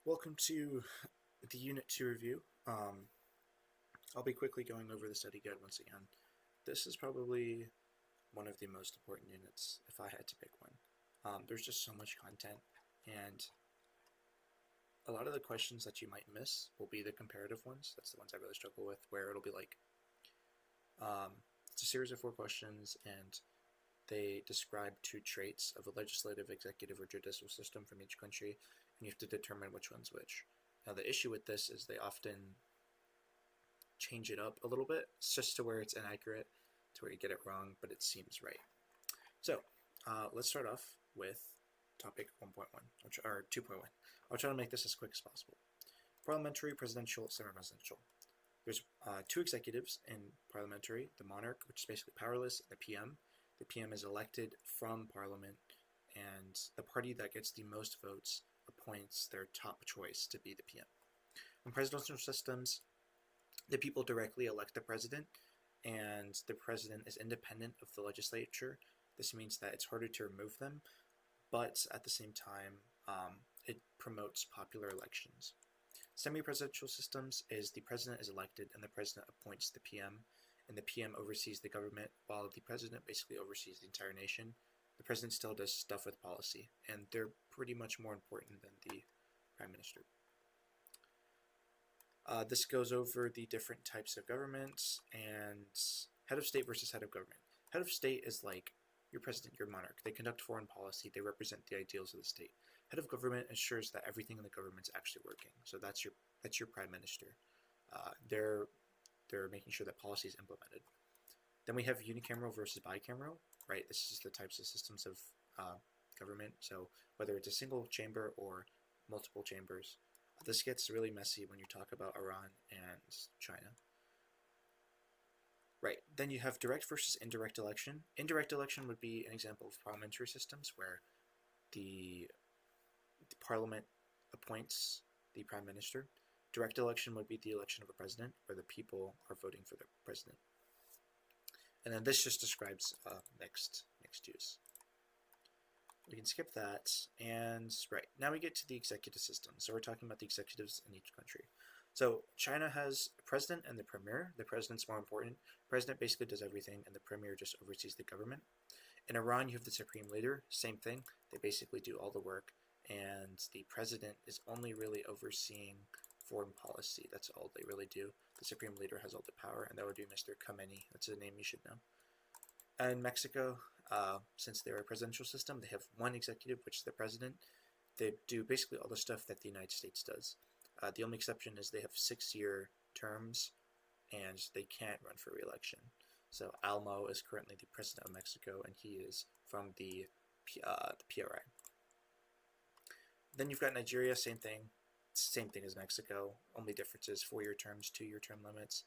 Welcome to the Unit 2 review. I'll be quickly going over the study guide once again. This is probably one of the most important units if I had to pick one. There's just so much content, and a lot of the questions that you might miss will be the comparative ones. That's the ones I really struggle with, where it'll be like, it's a series of 4 questions, and they describe 2 traits of a legislative, executive, or judicial system from each country, and you have to determine which one's which. Now, the issue with this is they often change it up a little bit, just to where it's inaccurate, to where you get it wrong, but it seems right. So, let's start off with topic 1.1, or 2.1. I'll try to make this as quick as possible. Parliamentary, presidential, semi-presidential. There's 2 executives in parliamentary, the monarch, which is basically powerless, and the PM. The PM is elected from Parliament, and the party that gets the most votes appoints their top choice to be the PM. In presidential systems, the people directly elect the president, and the president is independent of the legislature. This means that it's harder to remove them, but at the same time, it promotes popular elections. Semi-presidential systems is the president is elected, and the president appoints the PM, and the PM oversees the government, while the president basically oversees the entire nation. The president still does stuff with policy, and they're pretty much more important than the prime minister. This goes over the different types of governments, and head of state versus head of government. Head of state is like your president, your monarch. They conduct foreign policy, they represent the ideals of the state. Head of government ensures that everything in the government is actually working. So that's your prime minister. They're making sure that policy is implemented. Then we have unicameral versus bicameral, right? This is the types of systems of government. So whether it's a single chamber or multiple chambers. This gets really messy when you talk about Iran and China. Right, then you have direct versus indirect election. Indirect election would be an example of parliamentary systems where the parliament appoints the prime minister. Direct election would be the election of a president, where the people are voting for the president. And then this just describes mixed use. We can skip that, and right, now we get to the executive system. So we're talking about the executives in each country. So China has a president and the premier. The president's more important. The president basically does everything, and the premier just oversees the government. In Iran, you have the supreme leader. Same thing. They basically do all the work, and the president is only really overseeing foreign policy. That's all they really do. The supreme leader has all the power, and that would be Mr. Khamenei. That's a name you should know. In Mexico, since they're a presidential system, they have one executive, which is the president. They do basically all the stuff that the United States does. The only exception is they have 6-year terms, and they can't run for re-election. So Almo is currently the president of Mexico, and he is from the PRI. Then you've got Nigeria, same thing as Mexico. Only difference is 4-year terms, 2-year term limits.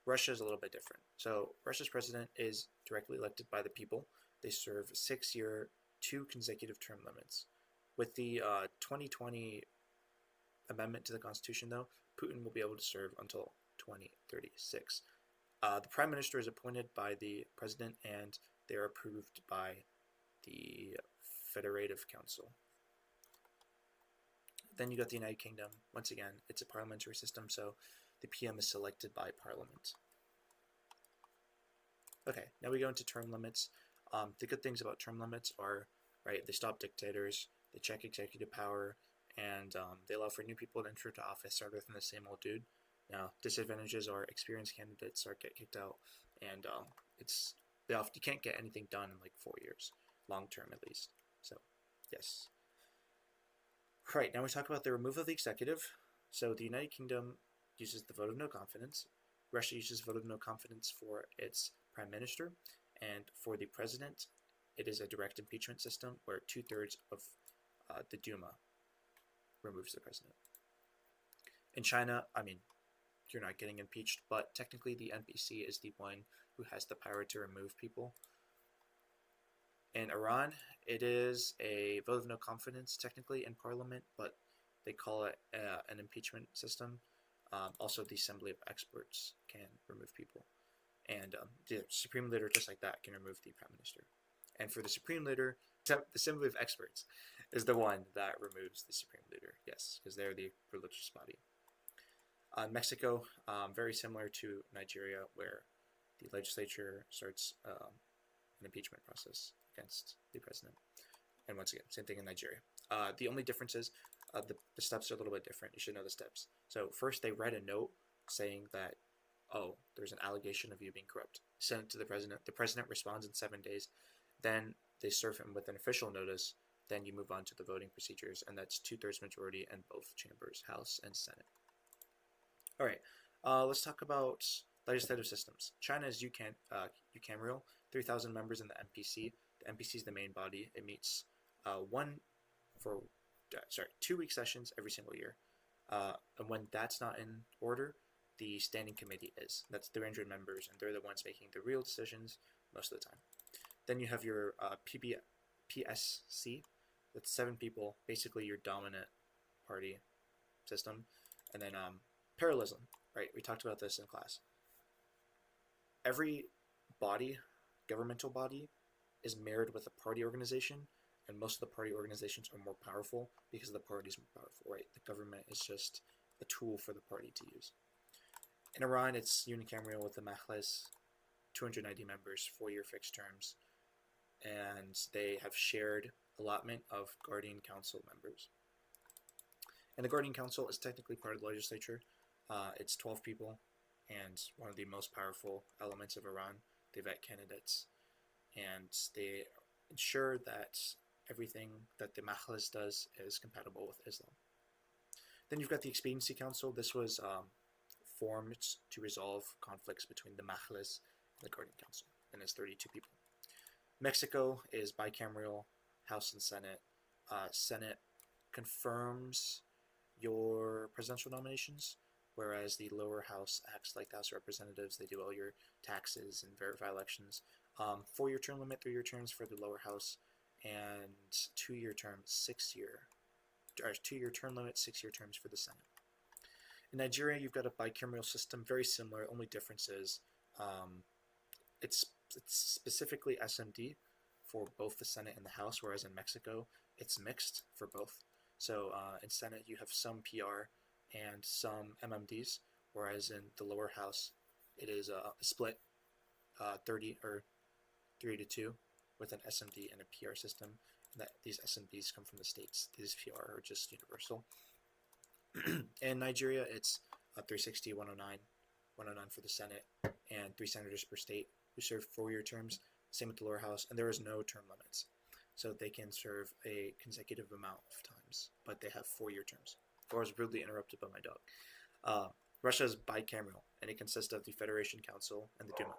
Russia is a little bit different. So Russia's president is directly elected by the people. They serve 6-year, 2 consecutive term limits. With the 2020 amendment to the Constitution, though, Putin will be able to serve until 2036. The prime minister is appointed by the president, and they are approved by the Federative Council. Then you got the United Kingdom. Once again, it's a parliamentary system, so the PM is selected by Parliament. Okay, now we go into term limits. The good things about term limits are, right, they stop dictators, they check executive power, and they allow for new people to enter into office rather than the same old dude. Now, disadvantages are experienced candidates get kicked out, and you can't get anything done in like 4 years, long term at least. So, yes. Right, now we talk about the removal of the executive. So the United Kingdom uses the vote of no confidence. Russia uses vote of no confidence for its prime minister, and for the president, it is a direct impeachment system where 2/3 of the Duma removes the president. In China, you're not getting impeached, but technically the NPC is the one who has the power to remove people. In Iran, it is a vote of no confidence technically in parliament, but they call it an impeachment system. Also, the Assembly of Experts can remove people. And the Supreme Leader, just like that, can remove the Prime Minister. And for the Supreme Leader, the Assembly of Experts is the one that removes the Supreme Leader. Yes, because they're the religious body. Mexico, very similar to Nigeria, where the legislature starts an impeachment process against the president. And once again, same thing in Nigeria. The only difference is the steps are a little bit different. You should know the steps. So first, they write a note saying that, oh, there's an allegation of you being corrupt. Send it to the president. The president responds in 7 days. Then they serve him with an official notice. Then you move on to the voting procedures, and that's 2/3 majority in both chambers, House and Senate. All right, let's talk about legislative systems. China is ucameral, 3,000 members in the MPC. The MPC is the main body. It meets one for 2-week sessions every single year. And when that's not in order, the standing committee is. That's 300 members, and they're the ones making the real decisions most of the time. Then you have your PSC. That's 7 people, basically your dominant party system. And then parallelism, right? We talked about this in class. Every body, governmental body, is mirrored with a party organization, and most of the party organizations are more powerful because the party is more powerful, right? The government is just a tool for the party to use. In Iran, it's unicameral with the Majlis, 290 members, 4-year fixed terms, and they have shared allotment of Guardian Council members. And the Guardian Council is technically part of the legislature. It's 12 people, and one of the most powerful elements of Iran. They vet candidates, and they ensure that everything that the Majlis does is compatible with Islam. Then you've got the Expediency Council. This was formed to resolve conflicts between the Majlis and the Guardian Council, and it's 32 people. Mexico is bicameral, House and Senate. Senate confirms your presidential nominations, whereas the lower house acts like the House of Representatives. They do all your taxes and verify elections. 4-year term limit, 3-year terms for the lower house, and 2-year term, 2-year term limit, 6-year terms for the Senate. In Nigeria, you've got a bicameral system, very similar. Only difference is it's specifically SMD for both the Senate and the House, whereas in Mexico, it's mixed for both. So in Senate, you have some PR and some MMDs, whereas in the lower house, it is a split 3-2 with an SMD and a PR system. And that these SMDs come from the states. These PR are just universal. In Nigeria, it's 360, 109, 109 for the Senate, and 3 senators per state who serve 4-year terms. Same with the lower house, and there is no term limits. So they can serve a consecutive amount of times, but they have 4-year terms. I was rudely interrupted by my dog. Russia is bicameral, and it consists of the Federation Council and the Duma.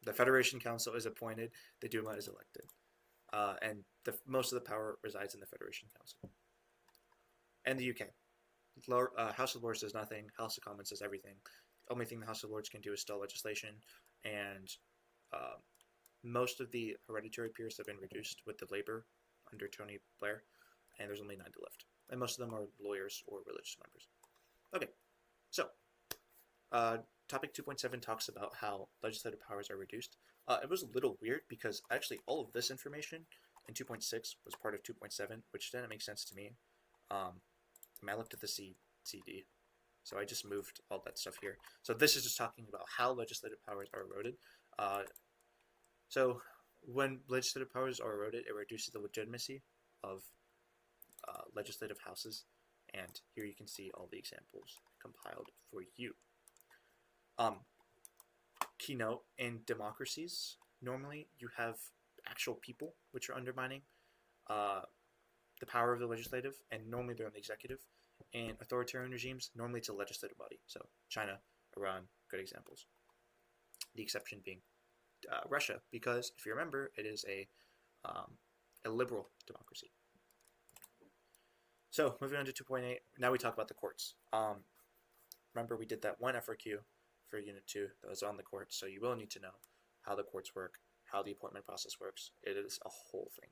The Federation Council is appointed, the Duma is elected, and most of the power resides in the Federation Council. And the UK. House of Lords does nothing, House of Commons does everything. The only thing the House of Lords can do is stall legislation, and most of the hereditary peers have been reduced with the Labour under Tony Blair, and there's only 90 left. And most of them are lawyers or religious members. Okay, so topic 2.7 talks about how legislative powers are reduced. It was a little weird because actually all of this information in 2.6 was part of 2.7, which didn't make sense to me. I looked at the CD, so I just moved all that stuff here. So this is just talking about how legislative powers are eroded. So when legislative powers are eroded, it reduces the legitimacy of legislative houses, and here you can see all the examples compiled for you. Keynote: in democracies, normally you have actual people which are undermining the power of the legislative, and normally they're in the executive. In authoritarian regimes, normally it's a legislative body. So China, Iran, good examples. The exception being Russia, because if you remember, it is a liberal democracy. So moving on to 2.8, now we talk about the courts. Remember, we did that one FRQ for Unit 2 that was on the courts, so you will need to know how the courts work, how the appointment process works. It is a whole thing.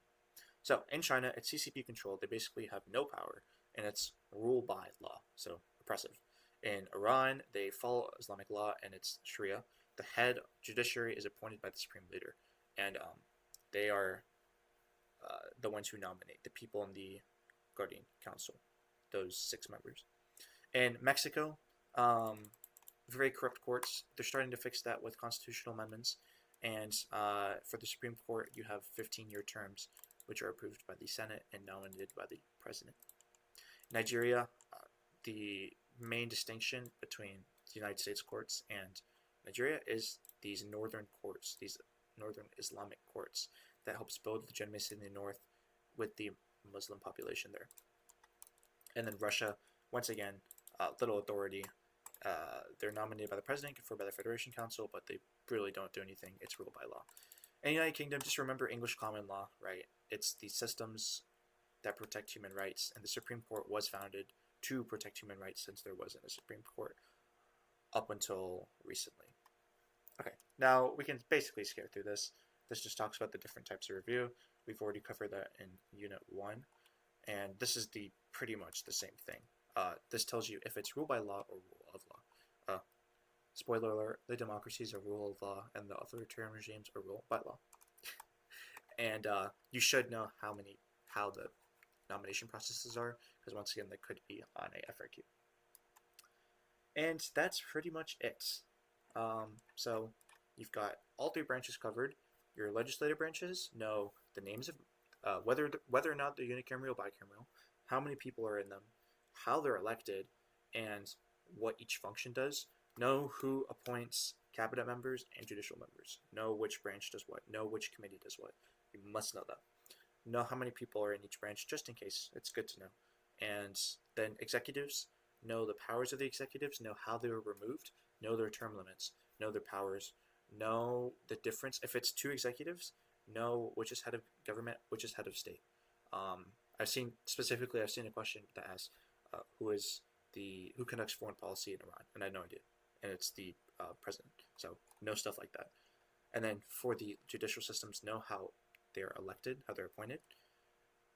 So in China, it's CCP controlled. They basically have no power, and it's rule by law, so oppressive. In Iran, they follow Islamic law, and it's Sharia. The head judiciary is appointed by the supreme leader, and they are the ones who nominate the people in the Guardian Council. those 6 members. In Mexico, very corrupt courts. They're starting to fix that with constitutional amendments. And for the Supreme Court, you have 15-year terms, which are approved by the Senate and nominated by the president. Nigeria, the main distinction between the United States courts and Nigeria is these northern courts, these northern Islamic courts that helps build legitimacy in the north with the Muslim population there. And then Russia, once again, little authority. They're nominated by the president, conferred by the Federation Council, but they really don't do anything. It's ruled by law. In the United Kingdom, just remember English common law, right? It's the systems that protect human rights, and the Supreme Court was founded to protect human rights since there wasn't a Supreme Court up until recently. Okay, now we can basically scare through this. This just talks about the different types of review. We've already covered that in Unit 1, and this is pretty much the same thing. This tells you if it's rule by law or rule of law. Spoiler alert, the democracies are rule of law and the authoritarian regimes are rule by law. And you should know how the nomination processes are, because once again, they could be on a FRQ. And that's pretty much it. So you've got all 3 branches covered. Your legislative branches know the names of whether or not they're unicameral or bicameral, how many people are in them, how they're elected, and what each function does. Know who appoints cabinet members and judicial members. Know which branch does what. Know which committee does what. You must know that. Know how many people are in each branch, just in case. It's good to know. And then executives, know the powers of the executives, know how they were removed, know their term limits, know their powers, know the difference. If it's 2 executives, know which is head of government, which is head of state. I've seen a question that asks who conducts foreign policy in Iran, and I had no idea, and it's the president. So know stuff like that. And then for the judicial systems, know how they're elected, how they're appointed,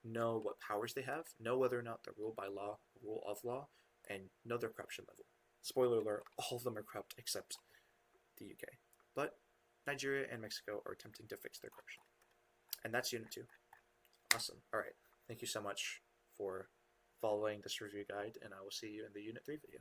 know what powers they have, know whether or not they're ruled by law, rule of law, and know their corruption level. Spoiler alert, all of them are corrupt except the UK. But Nigeria and Mexico are attempting to fix their corruption. And that's Unit 2. Awesome. All right. Thank you so much for following this review guide, and I will see you in the Unit 3 video.